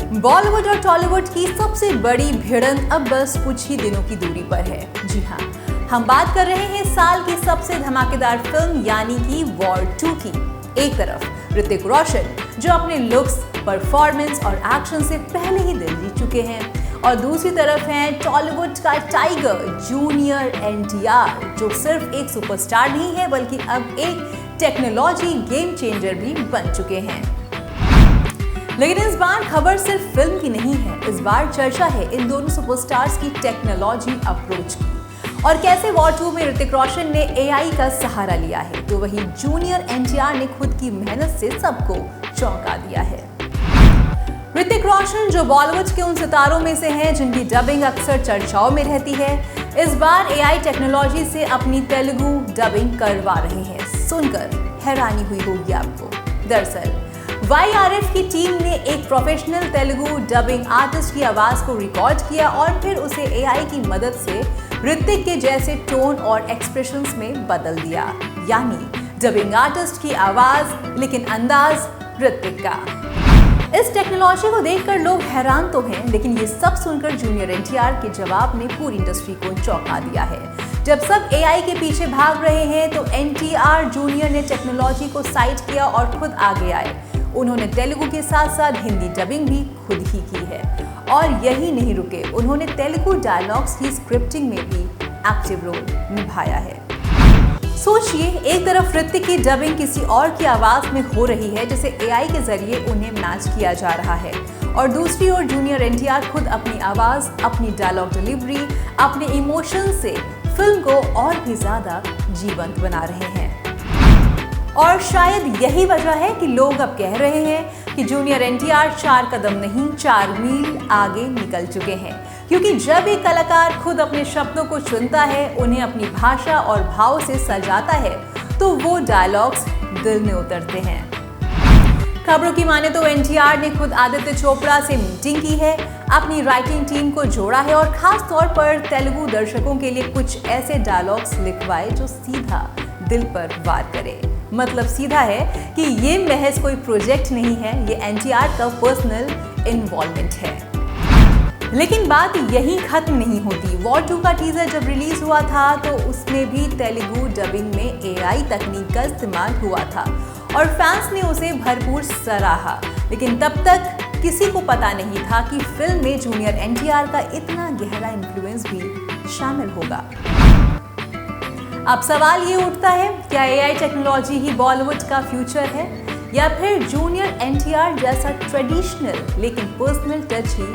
बॉलीवुड और टॉलीवुड की सबसे बड़ी भिड़ंत अब बस कुछ ही दिनों की दूरी पर है। जी हाँ, हम बात कर रहे हैं साल की सबसे धमाकेदार फिल्म यानी कि वॉर 2 की। एक तरफ ऋतिक रोशन जो अपने लुक्स, परफॉर्मेंस और एक्शन से पहले ही दिल जीत चुके हैं, और दूसरी तरफ है टॉलीवुड का टाइगर जूनियर एनटीआर जो सिर्फ एक सुपरस्टार नहीं है बल्कि अब एक टेक्नोलॉजी गेम चेंजर भी बन चुके हैं। लेकिन इस बार खबर सिर्फ फिल्म की नहीं है, इस बार चर्चा है इन दोनों सुपरस्टार्स की टेक्नोलॉजी अप्रोच की और कैसे वॉर 2 में ऋतिक रोशन ने एआई का सहारा लिया है, तो वहीं जूनियर एनटीआर ने खुद की मेहनत से सबको चौंका दिया है। ऋतिक रोशन जो बॉलीवुड के उन सितारों में से हैं जिनकी डबिंग अक्सर चर्चाओं में रहती है, इस बार एआई टेक्नोलॉजी से अपनी तेलुगु डबिंग करवा रहे हैं। सुनकर हैरानी हुई होगी आपको। दरअसल YRF की टीम ने एक प्रोफेशनल तेलुगु डबिंग आर्टिस्ट की आवाज को रिकॉर्ड किया और फिर उसे एआई की मदद से ऋतिक के जैसे टोन और एक्सप्रेशंस में बदल दिया, यानी डबिंग आर्टिस्ट की आवाज लेकिन अंदाज ऋतिक का। इस टेक्नोलॉजी को देखकर लोग हैरान तो हैं, लेकिन ये सब सुनकर जूनियर एनटीआर के जवाब ने पूरी इंडस्ट्री को चौंका दिया है। जब सब एआई के पीछे भाग रहे हैं तो एनटीआर जूनियर ने टेक्नोलॉजी को साइड किया और खुद आगे आए। उन्होंने तेलुगु के साथ साथ हिंदी डबिंग भी खुद ही की है और यही नहीं रुके, उन्होंने तेलुगु डायलॉग्स की स्क्रिप्टिंग में भी एक्टिव रोल निभाया है। सोचिए, एक तरफ ऋतिक की डबिंग किसी और की आवाज में हो रही है जिसे एआई के जरिए उन्हें मैच किया जा रहा है, और दूसरी ओर जूनियर एनटीआर खुद अपनी आवाज, अपनी डायलॉग डिलीवरी, अपने इमोशन से फिल्म को और भी ज्यादा जीवंत बना रहे हैं। और शायद यही वजह है कि लोग अब कह रहे हैं कि जूनियर एनटीआर 4 कदम नहीं 4 मील आगे निकल चुके हैं, क्योंकि जब एक कलाकार खुद अपने शब्दों को चुनता है, उन्हें अपनी भाषा और भाव से सजाता है, तो वो डायलॉग्स दिल में उतरते हैं। खबरों की माने तो एनटीआर ने खुद आदित्य चोपड़ा से मीटिंग की है, अपनी राइटिंग टीम को जोड़ा है और खास तौर पर तेलुगु दर्शकों के लिए कुछ ऐसे डायलॉग्स लिखवाए जो सीधा दिल पर वार करे। मतलब सीधा है कि ये महज कोई प्रोजेक्ट नहीं है, ये एनटीआर का पर्सनल इन्वॉल्वमेंट है। लेकिन बात यहीं खत्म नहीं होती। वॉर 2 का टीजर जब रिलीज हुआ था तो उसमें भी तेलुगु डबिंग में एआई तकनीक का इस्तेमाल हुआ था और फैंस ने उसे भरपूर सराहा, लेकिन तब तक किसी को पता नहीं था कि फिल्म में जूनियर एनटीआर का इतना गहरा इन्फ्लुएंस भी शामिल होगा। अब सवाल ये उठता है, क्या एआई टेक्नोलॉजी ही बॉलीवुड का फ्यूचर है या फिर जूनियर एनटीआर जैसा ट्रेडिशनल लेकिन पर्सनल टच ही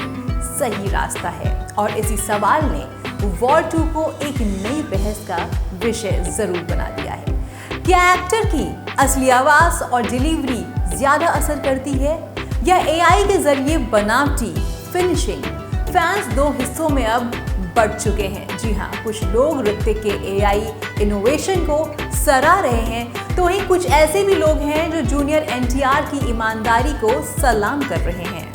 सही रास्ता है? और इसी सवाल ने वॉर 2 को एक नई बहस का विषय जरूर बना दिया है। क्या एक्टर की असली आवाज और डिलीवरी ज्यादा असर करती है या एआई के जरिए बनावटी फिनिशिंग? फैंस दो हिस्सों में अब बढ़ चुके हैं। जी हाँ, कुछ लोग ऋतिक के एआई इनोवेशन को सराह रहे हैं, तो वहीं कुछ ऐसे भी लोग हैं जो जूनियर एनटीआर की ईमानदारी को सलाम कर रहे हैं।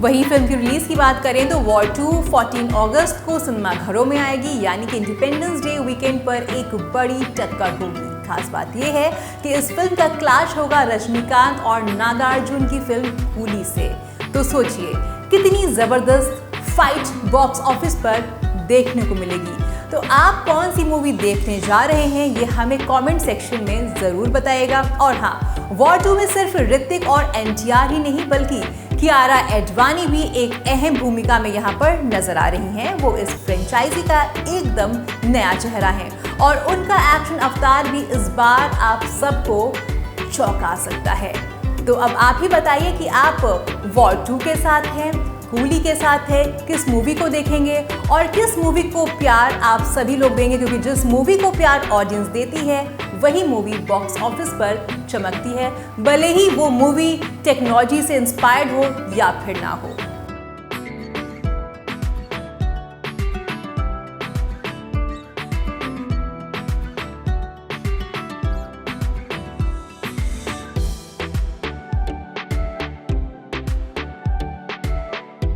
वहीं फिल्म की रिलीज की बात करें तो वॉर 2 14 अगस्त को सिनेमाघरों में आएगी, यानी कि इंडिपेंडेंस डे वीकेंड पर एक बड़ी टक्कर होगी। खास बात यह है कि इस फिल्म का क्लैश होगा रजनीकांत और नागार्जुन की फिल्म कूली से। तो सोचिए कितनी जबरदस्त फाइट बॉक्स ऑफिस पर देखने को मिलेगी। तो आप कौन सी मूवी देखने जा रहे हैं, ये हमें कमेंट सेक्शन में जरूर बताइएगा। और हाँ, वॉर 2 में सिर्फ ऋतिक और एनटीआर ही नहीं बल्कि कियारा एडवाणी भी एक अहम भूमिका में यहाँ पर नजर आ रही हैं। वो इस फ्रेंचाइजी का एकदम नया चेहरा है और उनका एक्शन अवतार भी इस बार आप सबको चौंका सकता है। तो अब आप ही बताइए कि आप वॉर 2 के साथ हैं, कूली के साथ है, किस मूवी को देखेंगे और किस मूवी को प्यार आप सभी लोग देंगे, क्योंकि जिस मूवी को प्यार ऑडियंस देती है वही मूवी बॉक्स ऑफिस पर चमकती है, भले ही वो मूवी टेक्नोलॉजी से इंस्पायर्ड हो या फिर ना हो।